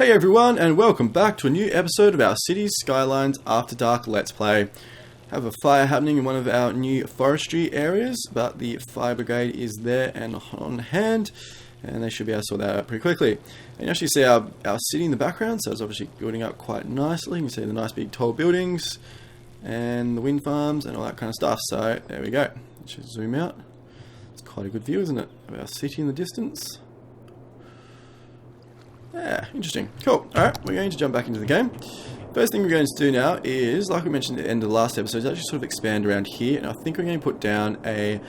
Hey everyone, and welcome back to a new episode of our Cities Skylines After Dark Let's Play. Have a fire happening in one of our new forestry areas, but the fire brigade is there and on hand, and they should be able to sort that out pretty quickly. And you actually see our city in the background, so it's obviously building up quite nicely. You can see the nice big tall buildings, and the wind farms, and all that kind of stuff. So, there we go. Let's just zoom out. It's quite a good view, isn't it, of our city in the distance. Yeah, interesting. Cool. Alright, we're going to jump back into the game. First thing we're going to do now is, like we mentioned at the end of the last episode, is actually sort of expand around here, and I think we're going to put down a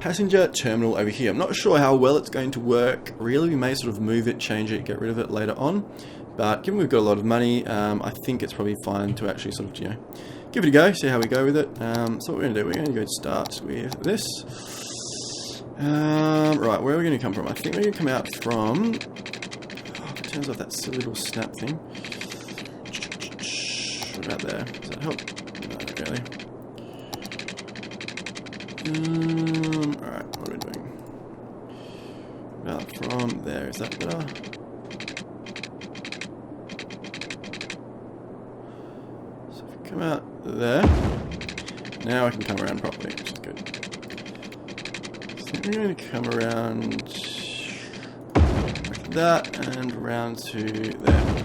passenger terminal over here. I'm not sure how well it's going to work. Really, we may sort of move it, change it, get rid of it later on. But given we've got a lot of money, I think it's probably fine to actually sort of, give it a go, see how we go with it. So what we're going to do, we're going to go start with this. Right, where are we going to come from? I think we're going to come out from... turns off that silly little snap thing. What about there? Does that help? No, not really. Alright, what are we doing? About from there, is that better? So if we come out there, now I can come around properly, which is good. So I think we're going to come around that and round to there.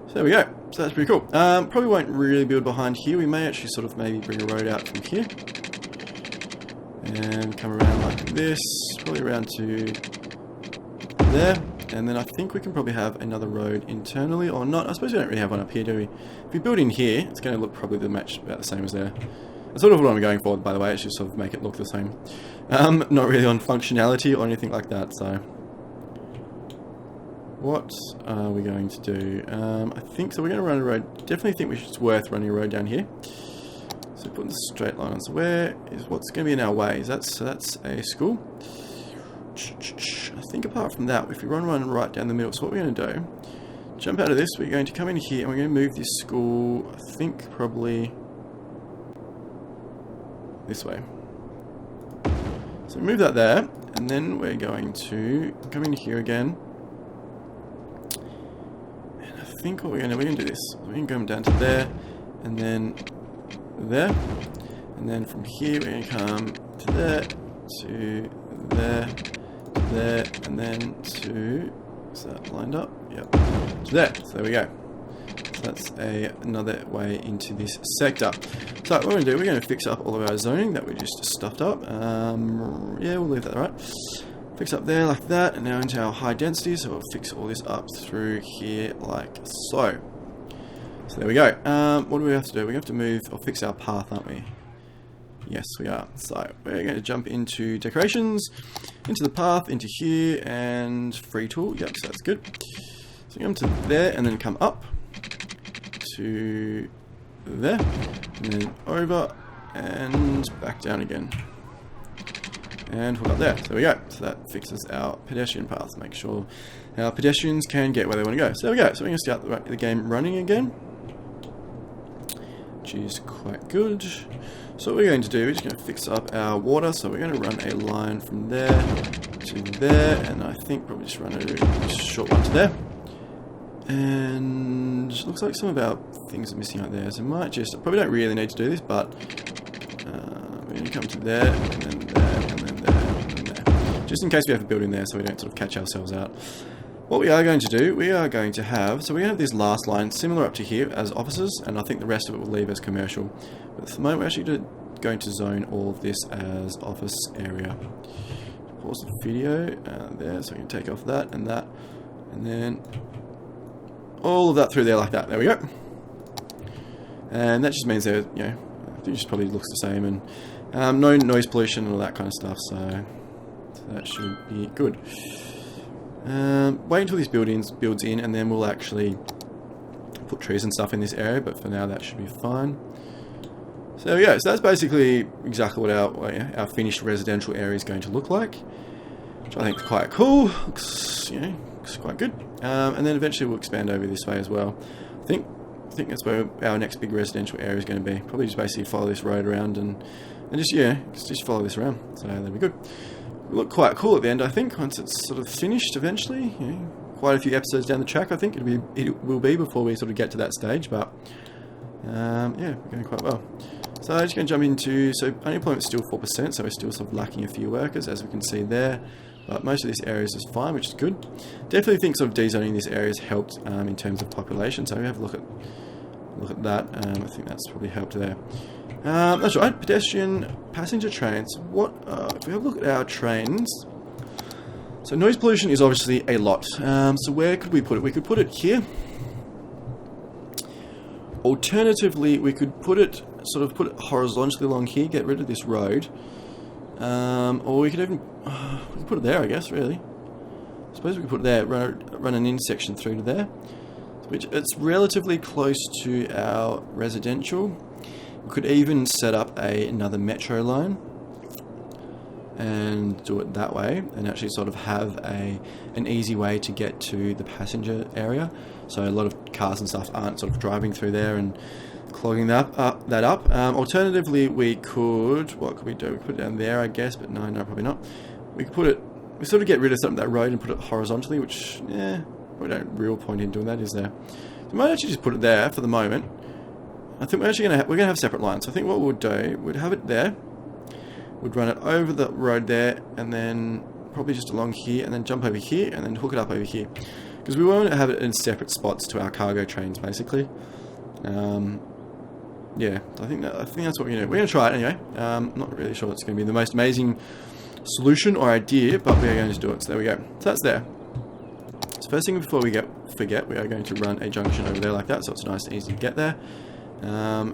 So there we go. So that's pretty cool. Probably won't really build behind here. We may actually sort of maybe bring a road out from here and come around like this, probably around to there, and then I think we can probably have another road internally or not. I suppose we don't really have one up here, do we? If we build in here, it's going to look probably the match about the same as there. That's sort of what I'm going for, by the way. It's just sort of make it look the same. Not really on functionality or anything like that, so... what are we going to do? I think, so we're going to run a road. Definitely think it's worth running a road down here. So putting the straight line on. So where is what's going to be in our way? So that's a school. I think apart from that, if we run one right down the middle, so what we're going to do, jump out of this, we're going to come in here and we're going to move this school, I think probably... this way. So move that there, and then we're going to come in here again. And I think what we're going to do this. We're going to come down to there, and then there, and then from here we're going to come to there, to there, to there, and then to, is that lined up? Yep. To there. So there we go. So that's another way into this sector. So what we're going to do, we're going to fix up all of our zoning that we just stuffed up. Yeah, we'll leave that right. Fix up there like that, and now into our high density, so we'll fix all this up through here like so. So there we go. What do we have to do? We have to move or fix our path, aren't we? Yes, we are. So we're going to jump into decorations, into the path, into here, and free tool. Yep, so that's good. So come to there, and then come up to there, and then over and back down again, and hook up there. So there we go. So that fixes our pedestrian paths. Make sure our pedestrians can get where they want to go. So there we go. So we're going to start the game running again, which is quite good. So what we're going to do, we're just going to fix up our water. So we're going to run a line from there to there, and I think probably just run a short one to there. And looks like some of our things are missing out there, so might just, probably don't really need to do this, but we're going to come to there, and then there, and then there, and then there. Just in case we have a building there, so we don't sort of catch ourselves out. What we are going to do, we are going to have, so we have this last line similar up to here as offices, and I think the rest of it will leave as commercial. But at the moment, we're actually going to zone all of this as office area. Pause the video there, so we can take off that, and then all of that through there like that. There we go. And that just means that, I think it just probably looks the same, and no noise pollution and all that kind of stuff, so that should be good. Wait until this builds in, and then we'll actually put trees and stuff in this area, but for now that should be fine. So there we go. So that's basically exactly what our finished residential area is going to look like, which I think is quite cool. Looks quite good. And then eventually we'll expand over this way as well. I think that's where our next big residential area is going to be. Probably just basically follow this road around and just follow this around. So that'll be good. It'll look quite cool at the end, I think, once it's sort of finished eventually. quite a few episodes down the track. I think it will be before we sort of get to that stage, but yeah, we're going quite well. So I'm just going to jump into, so unemployment's still 4%, so we're still sort of lacking a few workers, as we can see there. But most of this area is just fine, which is good. Definitely think sort of dezoning this area has helped in terms of population. So we have a look at that. I think that's probably helped there. That's right. Pedestrian passenger trains. What if we have a look at our trains? So noise pollution is obviously a lot. So where could we put it? We could put it here. Alternatively, we could put it horizontally along here, get rid of this road. Or we could even we could put it there, I guess, really. I suppose we could put it there, run an intersection through to there. Which it's relatively close to our residential. We could even set up another metro line and do it that way, and actually sort of have an easy way to get to the passenger area. So a lot of cars and stuff aren't sort of driving through there and clogging that up. Alternatively, we could, what could we do? We could put it down there, I guess, but no, probably not. We could put it, we sort of get rid of some of that road and put it horizontally, which, yeah, we don't real point in doing that, is there? So we might actually just put it there for the moment. I think we're actually we're gonna have separate lines. So I think what we'll do, we'd have it there, we'd run it over the road there, and then probably just along here, and then jump over here, and then hook it up over here, because we won't have it in separate spots to our cargo trains, basically. Yeah, I think that's what we're gonna do. We're gonna try it anyway. Not really sure it's gonna be the most amazing solution or idea, but we are going to do it. So there we go. So that's there. So first thing before we forget, we are going to run a junction over there like that, so it's nice and easy to get there.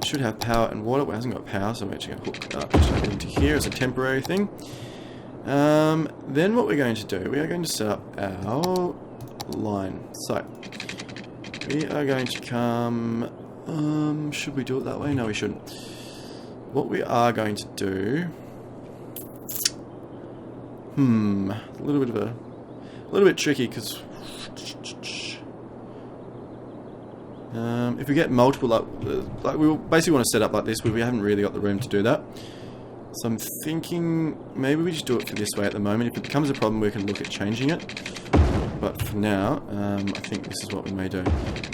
Should have power and water. Well, it hasn't got power, so we're actually going to hook up into here as a temporary thing. Then what we're going to do, we are going to set up our line. So we are going to come. Should we do it that way? No, we shouldn't. What we are going to do. A little bit tricky, because if we get multiple like we basically want to set up like this, but we haven't really got the room to do that. So I'm thinking maybe we just do it for this way at the moment. If it becomes a problem, we can look at changing it. But for now, I think this is what we may do.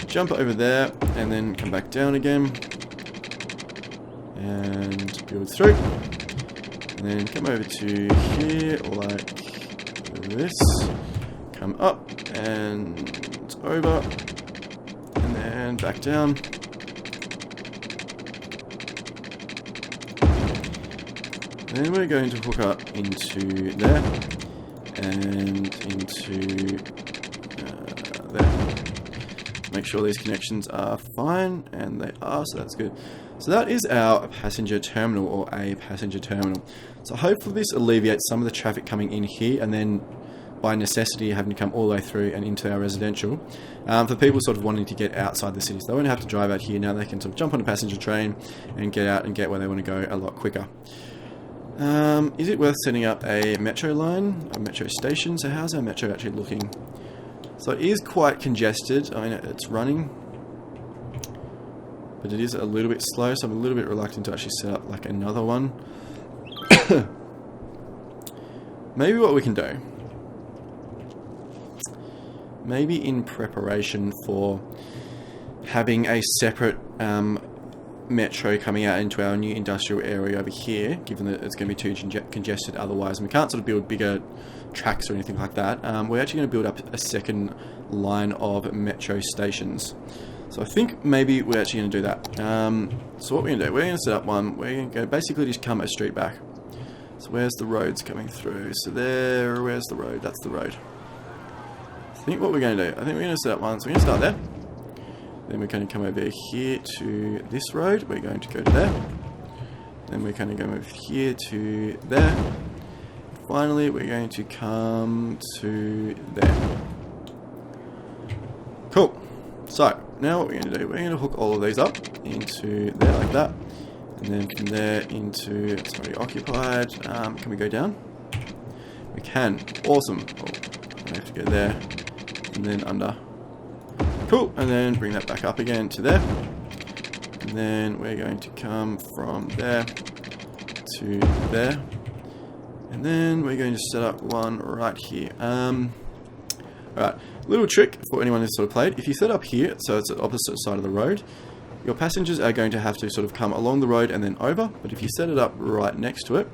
Jump over there, and then come back down again, and build through. And then come over to here, like this. Come up, and over. And then back down. Then we're going to hook up into there. And into there. Make sure these connections are fine, and they are, so that's good. So that is our passenger terminal, or a passenger terminal. So hopefully this alleviates some of the traffic coming in here, and then by necessity having to come all the way through and into our residential. For people sort of wanting to get outside the cities, they won't have to drive out here. Now they can sort of jump on a passenger train and get out and get where they want to go a lot quicker. Is it worth setting up a metro line, a metro station? So how's our metro actually looking? So it is quite congested. I mean, it's running, but it is a little bit slow, so I'm a little bit reluctant to actually set up like another one. Maybe what we can do, maybe in preparation for having a separate metro coming out into our new industrial area over here, given that it's going to be too congested otherwise, and we can't sort of build bigger tracks or anything like that, we're actually going to build up a second line of metro stations. So I think maybe we're actually going to do that. So what we're going to do, we're going to set up one, we're going to go basically just come a street back. So where's the roads coming through? So there, where's the road? That's the road. I think what we're going to do, I think we're going to set up one, so we're going to start there. Then we're going to come over here to this road, we're going to go to there. Then we're going to go over here to there. Finally, we're going to come to there. Cool. So, now what we're going to do, we're going to hook all of these up into there like that. And then from there into, it's already occupied. Can we go down? We can. Awesome. Oh, I have to go there. And then under. Cool. And then bring that back up again to there. And then we're going to come from there to there. And then we're going to set up one right here. Alright, Little trick for anyone who's sort of played, if you set up here, so it's the opposite side of the road, your passengers are going to have to sort of come along the road and then over, but if you set it up right next to it,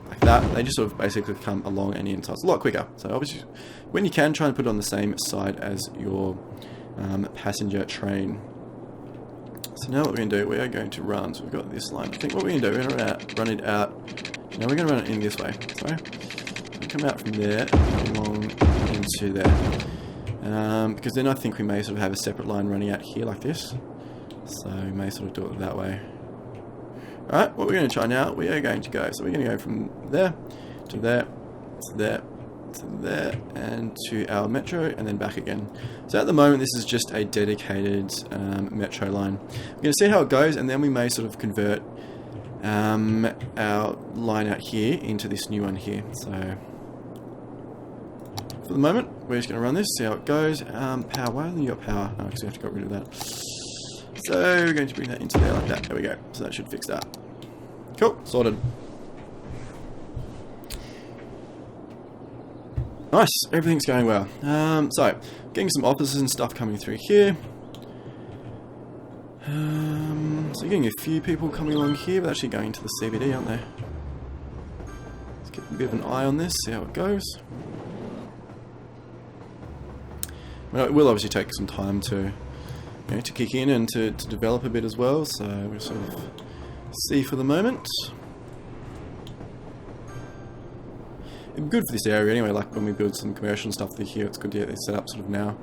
like that, they just sort of basically come along and in, so it's a lot quicker. So obviously, when you can, try and put it on the same side as your passenger train. So now what we're going to do, we are going to run, so we've got this line. I think what we're going to do, we're going to run it out, now we're going to run it in this way, sorry. So come out from there, along into there. Because then I think we may sort of have a separate line running out here like this. So we may sort of do it that way. Alright, what we're going to try now, we are going to go, so we're going to go from there, to there, to there, to there, and to our metro, and then back again. So at the moment this is just a dedicated metro line. We're going to see how it goes, and then we may sort of convert our line out here into this new one here. So for the moment, we're just going to run this, see how it goes. Power, why haven't you got power? Oh, because we have to get rid of that. So we're going to bring that into there like that. There we go. So that should fix that. Cool. Sorted. Nice. Everything's going well. So, getting some offices and stuff coming through here. So you're getting a few people coming along here, but actually going to the CBD, aren't they? Let's get a bit of an eye on this, see how it goes. Well, it will obviously take some time to to kick in and to develop a bit as well, so we'll sort of see for the moment. It'd be good for this area anyway, like when we build some commercial and stuff through here, it's good to get this set up sort of now.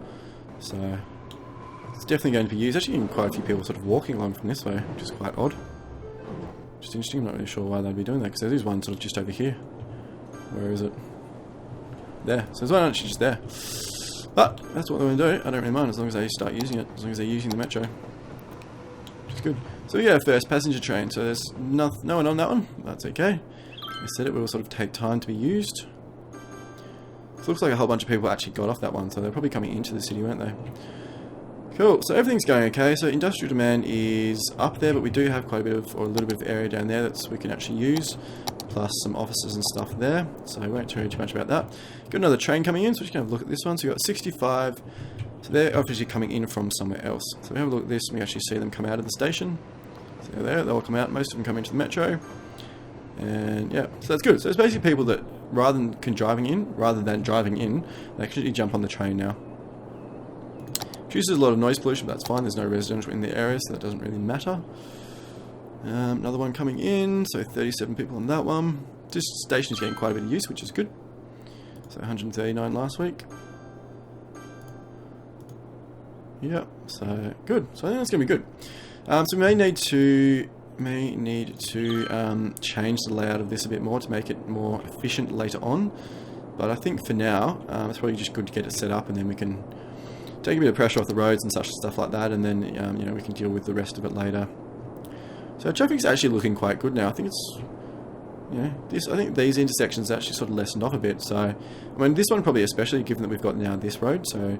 So it's definitely going to be used. Actually getting quite a few people sort of walking along from this way, which is quite odd. Just interesting, I'm not really sure why they'd be doing that, because there is one sort of just over here. Where is it? There. So there's one actually just there. But that's what they're going to do. I don't really mind as long as they start using it, as long as they're using the metro. Which is good. So we get our first passenger train. So there's no one on that one. That's okay. I said it will sort of take time to be used. So it looks like a whole bunch of people actually got off that one, so they're probably coming into the city, weren't they? Cool. So everything's going okay. So industrial demand is up there, but we do have quite a bit of, or a little bit of area down there that we can actually use. Plus some offices and stuff there, so I won't tell you too much about that. Got another train coming in, so we're just going to look at this one. So we've got 65, so they're obviously coming in from somewhere else. So we have a look at this, and we actually see them come out of the station. So they're there, they'll come out, most of them come into the metro. And yeah, so that's good. So it's basically people that, rather than driving in, they actually jump on the train now. Produces a lot of noise pollution, but that's fine, there's no residential in the area, so that doesn't really matter. Another one coming in, so 37 people on that one. This station is getting quite a bit of use, which is good. So 139 last week. Yep, so good. So I think that's going to be good. So we may need to change the layout of this a bit more to make it more efficient later on. But I think for now, it's probably just good to get it set up, and then we can take a bit of pressure off the roads and such stuff like that, and then we can deal with the rest of it later. So traffic's actually looking quite good now. I think it's, I think these intersections actually sort of lessened off a bit. So, I mean, this one probably especially, given that we've got now this road. So,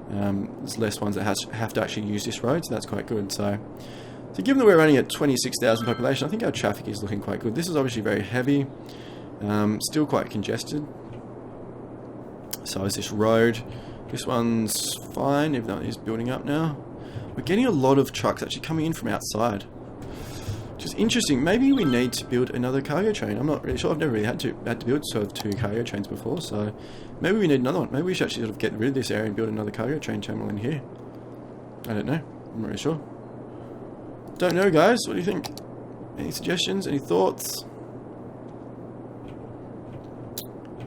there's less ones that have to actually use this road. So that's quite good. So given that we're running at 26,000 population, I think our traffic is looking quite good. This is obviously very heavy, still quite congested. So is this road. This one's fine, even though it is building up now. We're getting a lot of trucks actually coming in from outside. Which is interesting. Maybe we need to build another cargo train. I'm not really sure. I've never really had to build sort of 2 cargo trains before, so maybe we need another one. Maybe we should actually sort of get rid of this area and build another cargo train terminal in here. I don't know. I'm not really sure. Don't know, guys. What do you think? Any suggestions? Any thoughts?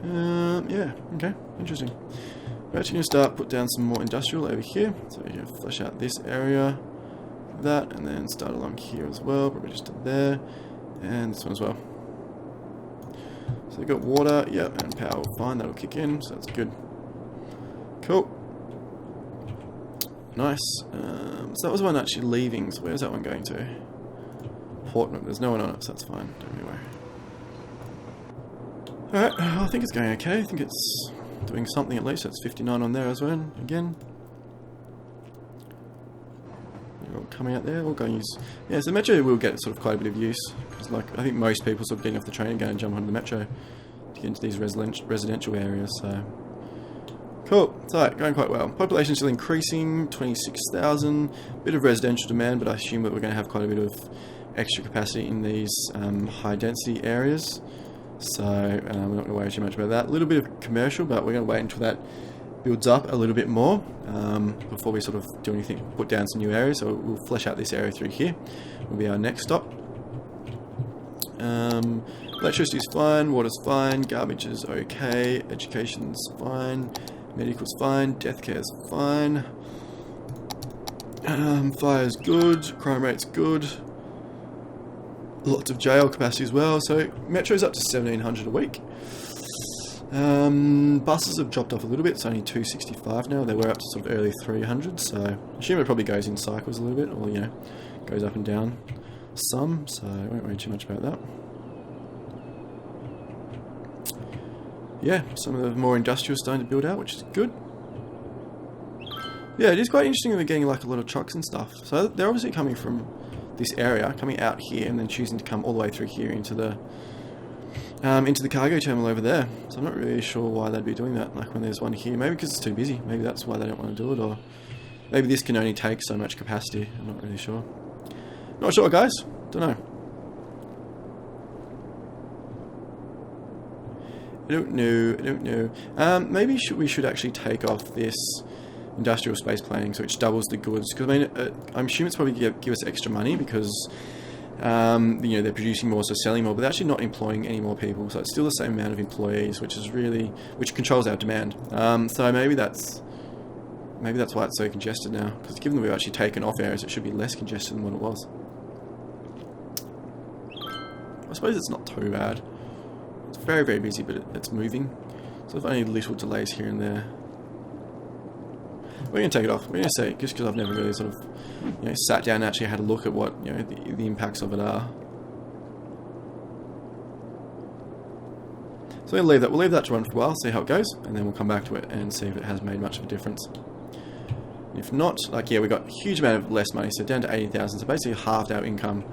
Yeah. Okay. Interesting. We're actually going to put down some more industrial over here. So we're going to flesh out this area. That, and then start along here as well, probably just to there, and this one as well. So we've got water, yep, and power, fine, that'll kick in, so that's good. Cool. Nice. So that was one actually leaving, so where's that one going to? Portman, there's no one on it, so that's fine, don't really worry. Alright, I think it's going okay, I think it's doing something at least, that's 59 on there as well, again. All coming out there, all going to use. Yeah, so the metro will get sort of quite a bit of use. Because like, I think most people sort of getting off the train and going and jump onto the metro to get into these residential areas. So Cool. So, going quite well. Population still increasing, 26,000. Bit of residential demand, but I assume that we're going to have quite a bit of extra capacity in these high density areas. So, we're not going to worry too much about that. A little bit of commercial, but we're going to wait until that builds up a little bit more before we sort of do anything, put down some new areas. So we'll flesh out this area through here. Will be our next stop. Electricity's fine, water's fine, garbage is okay, education's fine, medical's fine, death care's fine, fire's good, crime rate's good, lots of jail capacity as well. So metro's up to 1,700 a week. Buses have dropped off a little bit. It's only 265 now. They were up to sort of early 300, so I assume it probably goes in cycles a little bit, or you know, goes up and down some, so I won't worry too much about that. Yeah, some of the more industrial starting to build out, which is good. Yeah, it is quite interesting that we're getting like a lot of trucks and stuff. So they're obviously coming from this area, coming out here, and then choosing to come all the way through here into the cargo terminal over there. So I'm not really sure why they'd be doing that, like when there's one here. Maybe because it's too busy. Maybe that's why they don't want to do it, or maybe this can only take so much capacity. I'm not really sure. Not sure, guys. Don't know. I don't know. Maybe we should actually take off this industrial space planning, so which doubles the goods. Because I mean, I'm assuming it's probably give us extra money because you know, they're producing more, so selling more, but they're actually not employing any more people. So it's still the same amount of employees, which controls our demand. So maybe that's why it's so congested now. Because given that we've actually taken off areas, it should be less congested than what it was. I suppose it's not too bad. It's very, very busy, but it's moving. So if only little delays here and there. We're going to take it off. We're going to say, just because I've never really sort of, you know, sat down and actually had a look at what, you know, the impacts of it are. So we'll leave that to run for a while, see how it goes, and then we'll come back to it and see if it has made much of a difference. If not, like, yeah, we got a huge amount of less money, so down to 80,000, so basically halved our income.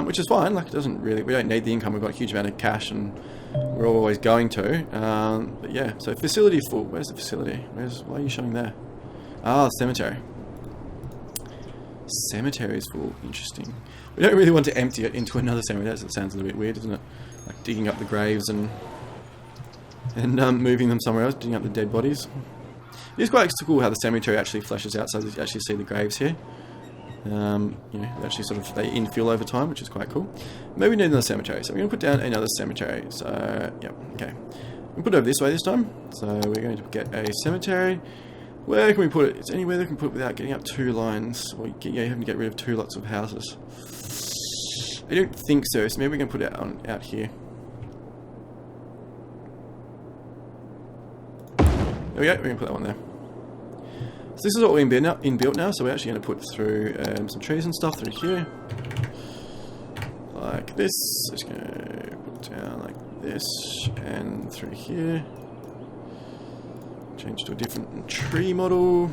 Which is fine, like, it doesn't really, we don't need the income, we've got a huge amount of cash and we're always going to, but yeah, so facility full, where's the facility? Why are you showing there? Ah, cemetery. Cemetery is full, interesting. We don't really want to empty it into another cemetery, that sounds a little bit weird, doesn't it? Like digging up the graves and moving them somewhere else, digging up the dead bodies. It is quite cool how the cemetery actually fleshes out, so you actually see the graves here. You know, actually sort of they infill over time, which is quite cool. Maybe we need another cemetery, so we're going to put down another cemetery. So, yep, okay. We'll put it over this way this time. So we're going to get a cemetery. Where can we put it? It's anywhere that can put it without getting up two lines, or you having to get rid of two lots of houses. I don't think so. So maybe we can put it out here. There we go. We're going to put that one there. So this is what we're inbuilt now, so we're actually going to put through some trees and stuff through here. Like this. Just going to put down like this, and through here. Change to a different tree model.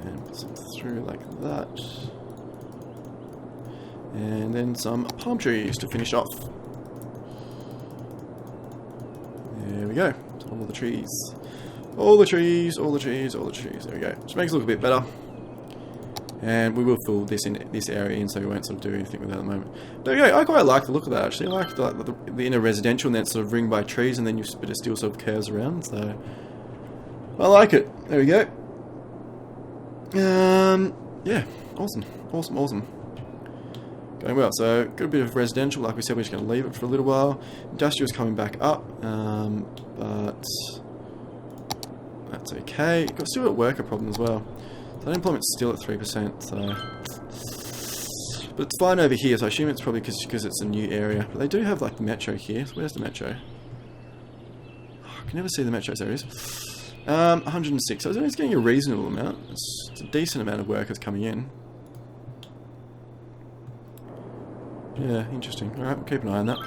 And put some through like that. And then some palm trees to finish off. There we go. All the trees. All the trees, all the trees, all the trees. There we go. Which makes it look a bit better. And we will fill this area in, so we won't sort of do anything with that at the moment. There we go. I quite like the look of that, actually. I like the inner residential, and then it's sort of ringed by trees, and then but it still sort of curves around. So I like it. There we go. Yeah. Awesome. Awesome. Awesome. Going well. So got a bit of residential. Like we said, we're just going to leave it for a little while. Industrial's coming back up, but that's okay. Got still got worker problem as well. So unemployment's still at 3%. So, but it's fine over here. So I assume it's probably because it's a new area. But they do have like the metro here. So where's the metro? Oh, I can never see the metro. There it is. 106. So it's getting a reasonable amount. It's a decent amount of workers coming in. Yeah, interesting. Alright, we'll keep an eye on that.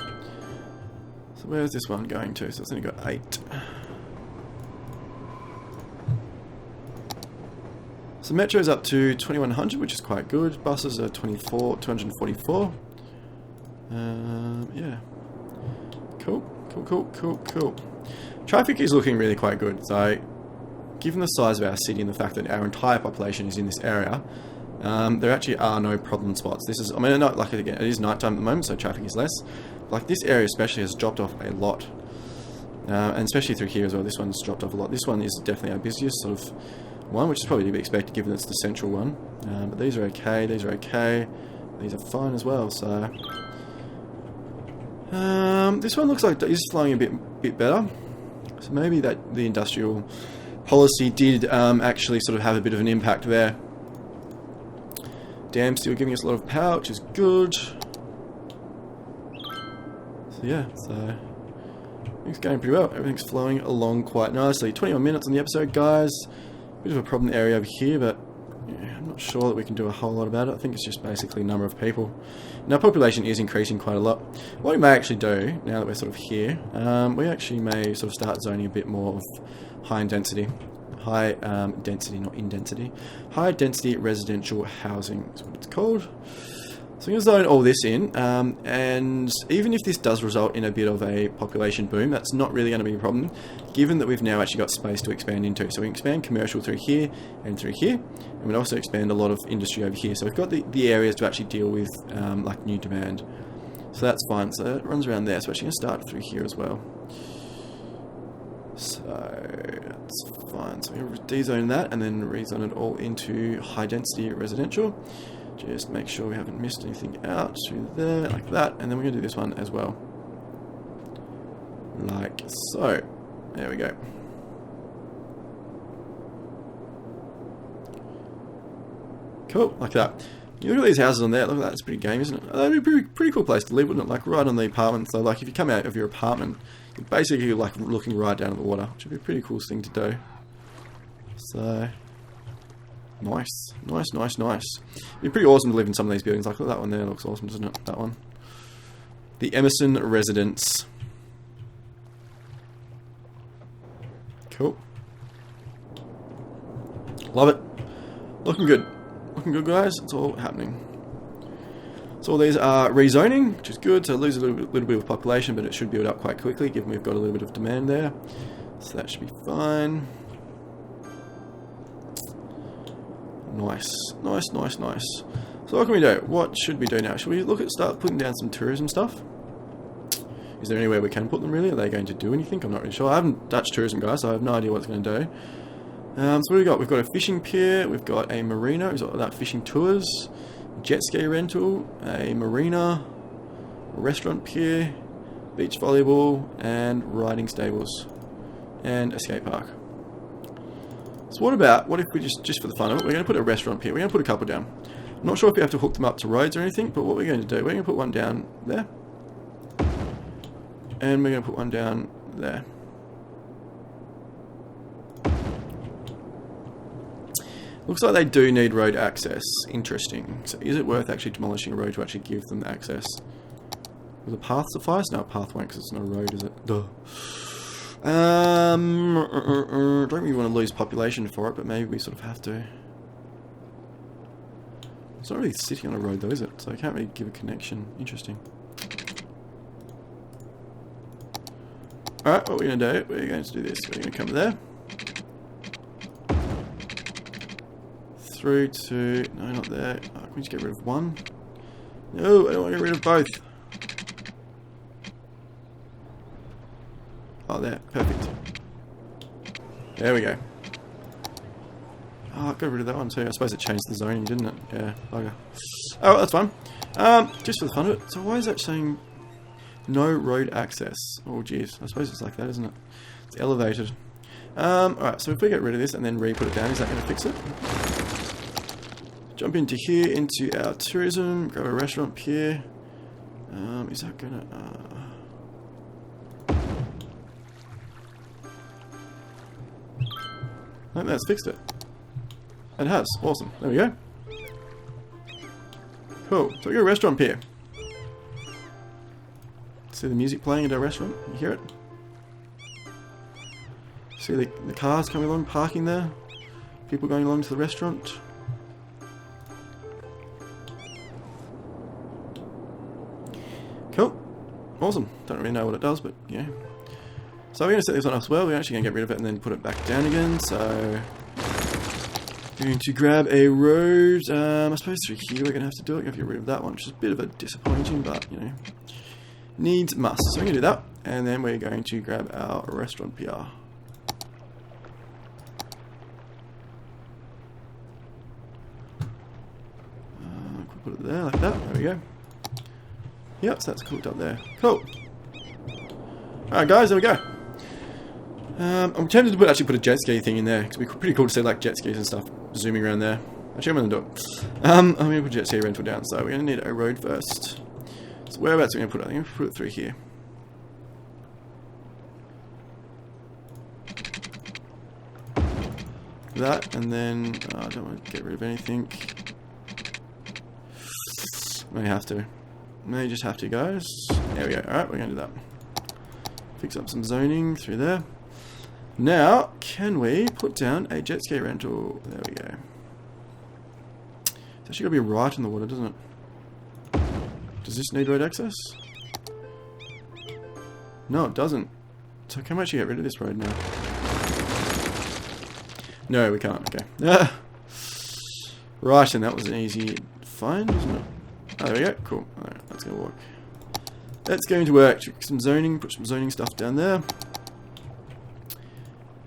So where's this one going to? So it's only got 8. So metro's up to 2100, which is quite good. Buses are 244. Yeah. Cool. Traffic is looking really quite good. So, given the size of our city and the fact that our entire population is in this area, there actually are no problem spots. This is, I mean, not like again, it is nighttime at the moment, so traffic is less. Like this area especially has dropped off a lot, and especially through here as well. This one's dropped off a lot. This one is definitely our busiest sort of one, which is probably to be expected given it's the central one. But these are okay. These are okay. These are fine as well. So this one looks like it is flowing a bit better. So maybe that the industrial policy did actually sort of have a bit of an impact there. Dam's still giving us a lot of power, which is good. So yeah, so it's going pretty well. Everything's flowing along quite nicely. 21 minutes on the episode, guys. Bit of a problem area over here, but yeah, I'm not sure that we can do a whole lot about it. I think it's just basically number of people. And our population is increasing quite a lot. What we may actually do, now that we're sort of here, we actually may sort of start zoning a bit more of high density, not in density, high density residential housing is what it's called. So I'm going to zone all this in, and even if this does result in a bit of a population boom, that's not really going to be a problem, given that we've now actually got space to expand into. So we can expand commercial through here, and we'd also expand a lot of industry over here. So we've got the areas to actually deal with like new demand. So that's fine. So it runs around there. So we're actually going to start through here as well. So that's fine. So we're going to de-zone that and then rezone it all into high density residential. Just make sure we haven't missed anything out through there, like that, and then we're going to do this one as well. Like so. There we go. Cool, like that. You look at these houses on there, look at that, it's pretty game, isn't it? That'd be a pretty cool place to live, wouldn't it? Like right on the apartment. So like if you come out of your apartment, you're basically like looking right down at the water, which would be a pretty cool thing to do. So nice. It'd be pretty awesome to live in some of these buildings. Like, look at that one there, looks awesome, doesn't it? That one. The Emerson Residence. Cool. Love it. Looking good. Looking good, guys. It's all happening. So all these are rezoning, which is good. So lose a little bit of population, but it should build up quite quickly, given we've got a little bit of demand there. So that should be fine. Nice. So what can we do? What should we do now? Should we start putting down some tourism stuff? Is there anywhere we can put them really? Are they going to do anything? I'm not really sure. I haven't touched tourism, guys, so I have no idea what it's going to do. So what do we got? We've got a fishing pier, we've got a marina, we've got that fishing tours, jet ski rental, a marina, a restaurant pier, beach volleyball, and riding stables, and a skate park. So what if we just for the fun of it, we're going to put a restaurant here. We're going to put a couple down. I'm not sure if we have to hook them up to roads or anything, but what we're going to do, we're going to put one down there. And we're going to put one down there. Looks like they do need road access. Interesting. So is it worth actually demolishing a road to actually give them access? Will the path suffice? No, a path won't because it's not a road, is it? Duh. Don't really want to lose population for it, but maybe we sort of have to. It's not really sitting on a road though, is it? So I can't really give a connection. Interesting. Alright, what we're going to do, we're going to do this. We're going to come there. Through to... No, not there. Oh, can we just get rid of one? No, I don't want to get rid of both. Oh, there. Perfect. There we go. Oh, I got rid of that one too. I suppose it changed the zoning, didn't it? Yeah, bugger. Oh, that's fine. Just for the fun of it. So why is that saying no road access? Oh, geez. I suppose it's like that, isn't it? It's elevated. Alright, so if we get rid of this and then re-put it down, is that going to fix it? Jump into here, into our tourism, grab a restaurant pier. Is that going to... I think that's fixed it. It has. Awesome. There we go. Cool. So we got a restaurant pier. See the music playing at our restaurant? You hear it? See the cars coming along, parking there? People going along to the restaurant? Cool. Awesome. Don't really know what it does, but yeah. So we're going to set this one up as well. We're actually going to get rid of it and then put it back down again. So we're going to grab a road. I suppose through here we're going to have to do it. We're going to get rid of that one, which is a bit of a disappointing, but you know, needs must. So we're going to do that, and then we're going to grab our restaurant PR. Put it there like that. There we go. Yep, so that's cooked up there. Cool. Alright guys, there we go. I'm tempted to actually put a jet ski thing in there. It's pretty cool to see like jet skis and stuff zooming around there. Actually, I'm going to do it. I'm going to put jet ski rental down. So we're going to need a road first. So whereabouts are we going to put it? I think I'm going to put it through here. That, and then I don't want to get rid of anything. May have to. May just have to, guys. There we go. Alright, we're going to do that. Fix up some zoning through there. Now, can we put down a jet ski rental? There we go. It's actually got to be right in the water, doesn't it? Does this need road access? No, it doesn't. So can we actually get rid of this road now? No, we can't. Okay. Right, and that was an easy find, wasn't it? Oh, there we go. Cool. Alright, that's going to work. That's going to work. Put some zoning stuff down there.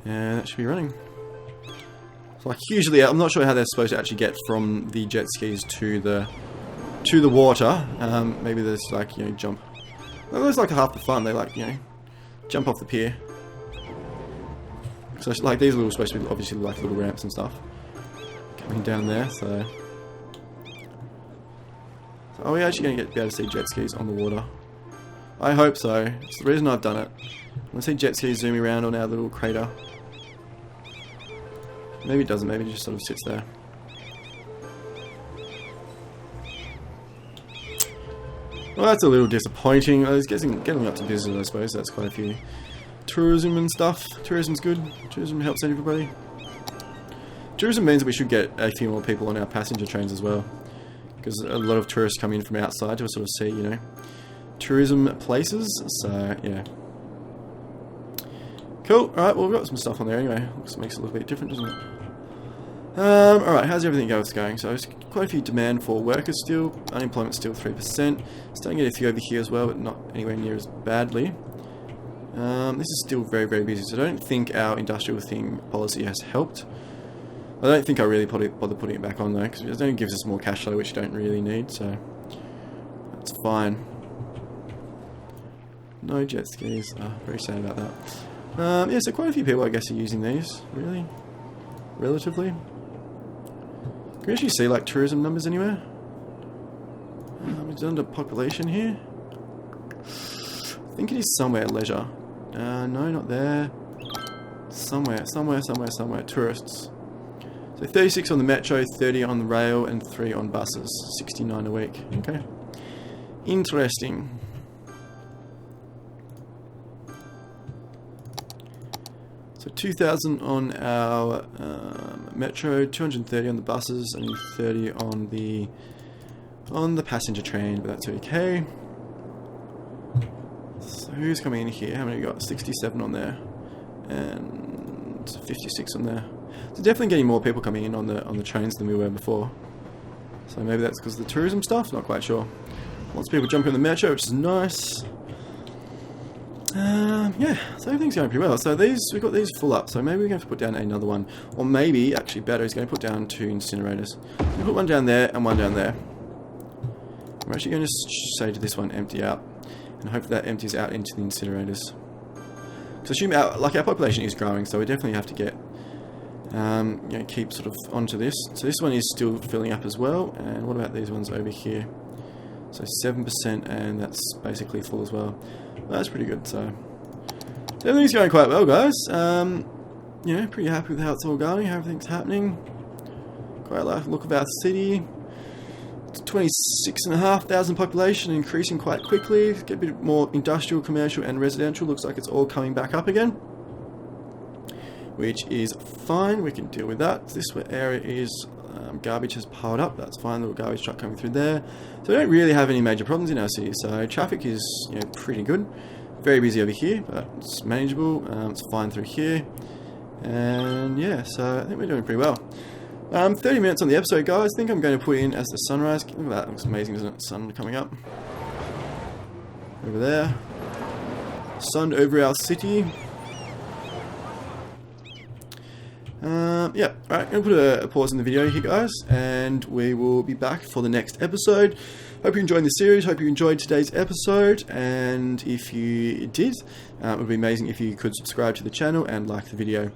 And that should be running. So like usually, I'm not sure how they're supposed to actually get from the jet skis to the water. Maybe there's like, you know, jump. Well, that's like half the fun. They like, you know, jump off the pier. So like these are little, supposed to be obviously like little ramps and stuff coming down there. So are we actually going to be able to see jet skis on the water? I hope so. It's the reason I've done it. I want to see jet skis zooming around on our little crater. Maybe it doesn't. Maybe it just sort of sits there. Well, that's a little disappointing. It's getting up to business, I suppose. That's quite a few tourism and stuff. Tourism's good. Tourism helps everybody. Tourism means that we should get a few more people on our passenger trains as well, because a lot of tourists come in from outside to sort of see, you know, tourism places. So yeah, cool. All right, well we've got some stuff on there anyway. Makes it a little bit different, doesn't it? All right, how's everything else going? So there's quite a few demand for workers still. Unemployment still 3%. Starting to get a few over here as well, but not anywhere near as badly. This is still very, very busy. So I don't think our industrial thing policy has helped. I don't think I really bother putting it back on though, because it only gives us more cash flow, which you don't really need. So that's fine. No jet skis. Very sad about that. Yeah, so quite a few people, I guess, are using these. Really, relatively. Can you actually see like tourism numbers anywhere? It's under population here. I think it is somewhere leisure. No, not there. Somewhere. Tourists. So 36 on the metro, 30 on the rail, and 3 on buses. 69 a week. Okay. Interesting. So 2,000 on our metro, 230 on the buses, and 30 on the passenger train, but that's okay. So who's coming in here? How many we got? 67 on there, and 56 on there. So definitely getting more people coming in on the trains than we were before. So maybe that's because of the tourism stuff. Not quite sure. Lots of people jumping on the metro, which is nice. Yeah, so everything's going pretty well. So we've got these full up, so maybe we're going to put down another one. Or maybe, actually better, is going to put down 2 incinerators. We'll put one down there and one down there. We're actually going to say to this one, empty out. And hope that empties out into the incinerators. Because I assume our population is growing, so we definitely have to get, you know, keep sort of onto this. So this one is still filling up as well. And what about these ones over here? So 7%, and that's basically full as well. That's pretty good. So everything's going quite well, guys. You know, pretty happy with how it's all going, how everything's happening. Quite like the look of our city. It's 26,500 population, increasing quite quickly. Get a bit more industrial, commercial, and residential. Looks like it's all coming back up again, which is fine. We can deal with that. This area is garbage has piled up. That's fine. Little garbage truck coming through there. So we don't really have any major problems in our city. So traffic is, you know, pretty good. Very busy over here, but it's manageable. It's fine through here. And yeah, so I think we're doing pretty well. 30 minutes on the episode, guys. I think I'm going to put in as the sunrise. Look at that, looks amazing, doesn't it? Sun coming up. Over there. Sun over our city. Yeah, alright, I'm going to put a pause in the video here, guys, and we will be back for the next episode. Hope you enjoyed the series, hope you enjoyed today's episode, and if you did, it would be amazing if you could subscribe to the channel and like the video.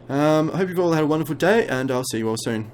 I hope you've all had a wonderful day, and I'll see you all soon.